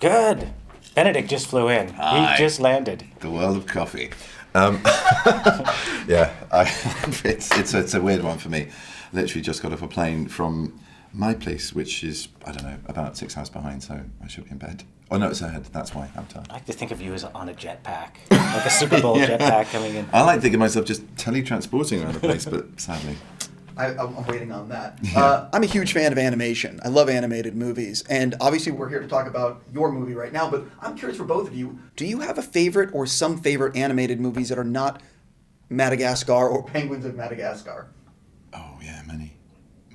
Good. Benedict just flew in. Hi. He just landed. The world of coffee. It's a weird one for me. Literally just got off a plane from my place, which is, I don't know, about 6 hours behind, so I should be in bed. Oh no, it's ahead. That's why I'm tired. I like to think of you as on a jetpack, like a Super Bowl jetpack coming in. I like to think of myself just teletransporting around the place, but sadly. I'm waiting on that. I'm a huge fan of animation. I love animated movies. And obviously we're here to talk about your movie right now, but I'm curious for both of you, do you have a favorite or some favorite animated movies that are not Madagascar or Penguins of Madagascar? Oh yeah, many.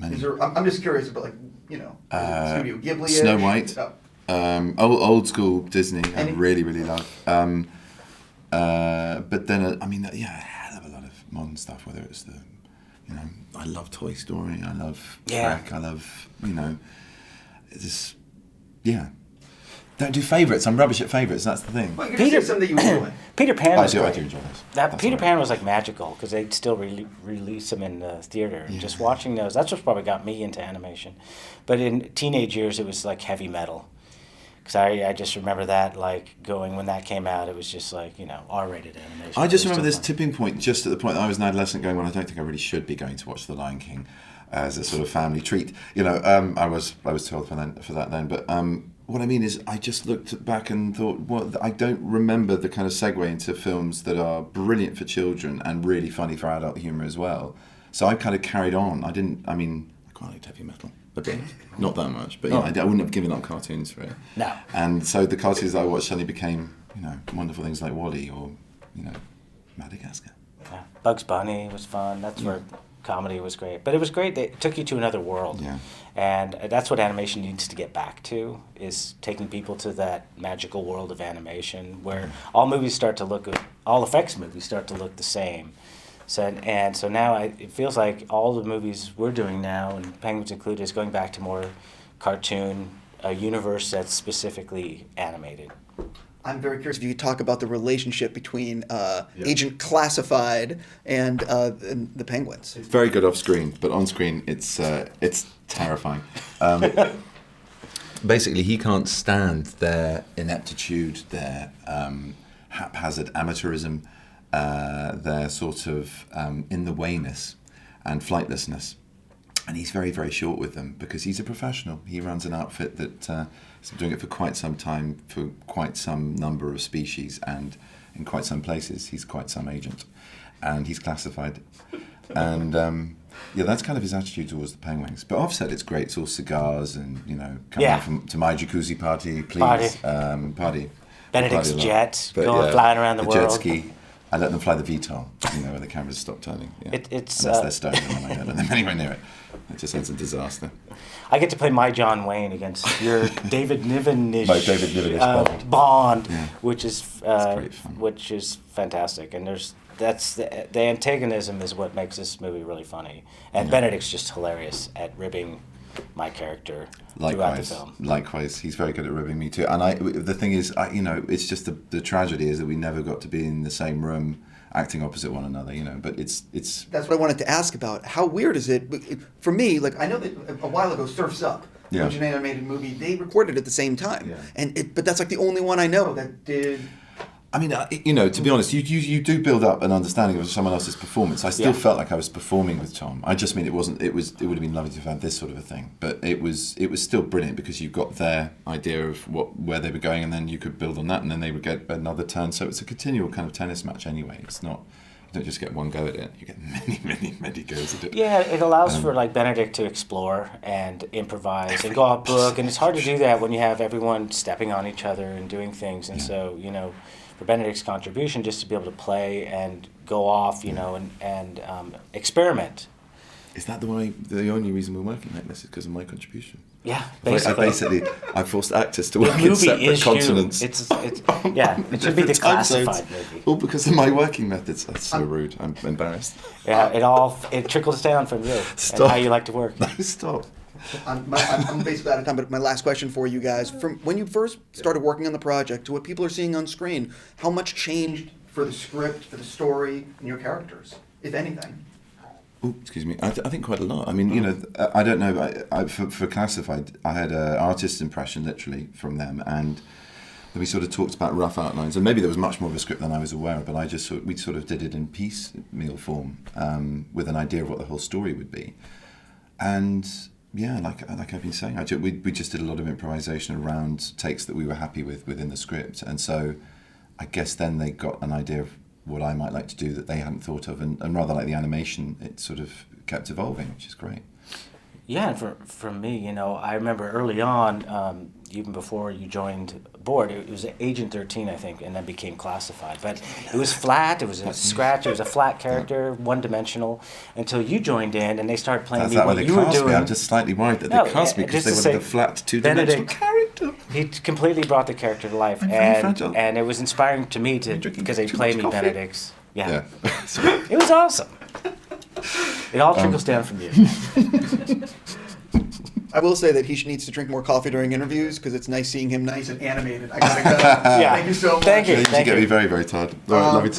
I'm just curious about, like, you know, Studio Ghibli. Snow White. Old school Disney. I really love. But then, I mean, yeah, a hell of a lot of modern stuff, whether it's the, you know, I love Toy Story, I love Shrek, I love, you know, it's, yeah. Don't do favourites. I'm rubbish at favourites. That's the thing. Well, Peter, something that you enjoy. Peter Pan was I great. do enjoy those. Peter Pan was like magical because they'd still release them in the theater. And just watching those, that's what probably got me into animation. But in teenage years, it was like heavy metal. Because I just remember that, like, going, when that came out, it was just like, you know, R-rated animation. I just remember this tipping point just at the point that I was an adolescent going, well, I don't think I really should be going to watch The Lion King as a sort of family treat. You know, I was told for that then. But what I mean is I just looked back and thought, well, I don't remember the kind of segue into films that are brilliant for children and really funny for adult humour as well. So I kind of carried on. I quite liked heavy metal. A bit, not that much, but yeah, I wouldn't have given up cartoons for it. No. And so the cartoons that I watched suddenly became, you know, wonderful things like WALL-E or, you know, Madagascar. Yeah. Bugs Bunny was fun. That's where comedy was great. But it was great. It took you to another world. Yeah. And that's what animation needs to get back to, is taking people to that magical world of animation where all effects movies start to look the same. So now it feels like all the movies we're doing now, and Penguins included, is going back to more cartoon, a universe that's specifically animated. I'm very curious if you could talk about the relationship between Agent Classified and the Penguins. It's very good off screen, but on screen it's terrifying. Basically, he can't stand their ineptitude, their haphazard amateurism, their sort of in the wayness and flightlessness. And he's very, very short with them because he's a professional. He runs an outfit that has been doing it for quite some time, for quite some number of species, and in quite some places. He's quite some agent. And he's classified. And that's kind of his attitude towards the penguins. But offset, it's great. It's all cigars and, you know, coming to my jacuzzi party, please. Party. Benedict's Party jet, flying around the world. Jet ski. I let them fly the VTOL, you know, where the cameras stop turning. Yeah. Unless they're stoned, and then I don't let them anywhere near it. It just ends in disaster. I get to play my John Wayne against your David Niven-ish Bond, which is fantastic. And the antagonism is what makes this movie really funny. And Benedict's just hilarious at ribbing my character throughout the film. Likewise, he's very good at ribbing me too. And the thing is, you know, it's just the tragedy is that we never got to be in the same room acting opposite one another, you know. But it's. That's what I wanted to ask about. How weird is it? For me, like, I know that a while ago, Surf's Up, which is an animated movie, they recorded at the same time. Yeah. But that's like the only one I know that did. I mean, you know, to be honest, you do build up an understanding of someone else's performance. I still felt like I was performing with Tom. I just mean it would have been lovely to have had this sort of a thing. But it was still brilliant because you got their idea of where they were going, and then you could build on that, and then they would get another turn. So it's a continual kind of tennis match anyway. It's not, you don't just get one go at it. You get many goes at it. Yeah, it allows for like Benedict to explore and improvise and go off book, and it's hard to do that when you have everyone stepping on each other and doing things. And so, you know, for Benedict's contribution, just to be able to play and go off, you know, and experiment. Is that the only reason we're working like this is because of my contribution? Yeah, basically. I forced actors to work in separate continents. It should be the classified movie. All because of my working methods. That's so rude. I'm embarrassed. Yeah, it trickles down from you and how you like to work. No, stop. I'm basically out of time, but my last question for you guys. From when you first started working on the project to what people are seeing on screen, how much changed for the script, for the story, and your characters, if anything? Oh, excuse me. I think quite a lot. I mean, you know, I don't know. For Classified, I had an artist's impression, literally, from them, and then we sort of talked about rough outlines, and maybe there was much more of a script than I was aware of, but we sort of did it in piecemeal form, with an idea of what the whole story would be, and yeah, like I've been saying, we just did a lot of improvisation around takes that we were happy with within the script, and so I guess then they got an idea of what I might like to do that they hadn't thought of, and rather like the animation, it sort of kept evolving, which is great. Yeah, and for me, you know, I remember early on, even before you joined board, it was Agent 13, I think, and then became Classified. But it was flat, it was a scratch, it was a flat character, one-dimensional, until you joined in and they started playing me what you were doing. I'm just slightly worried that they cast me because they wanted a flat, two-dimensional character. He completely brought the character to life, and it was inspiring to me because they played me Benedict's. Yeah. It was awesome. It all trickles down from you. I will say that he needs to drink more coffee during interviews because it's nice seeing him nice and animated. I gotta go. Yeah. Thank you so much. Thank you. You get me very, very tired. All right, love you too.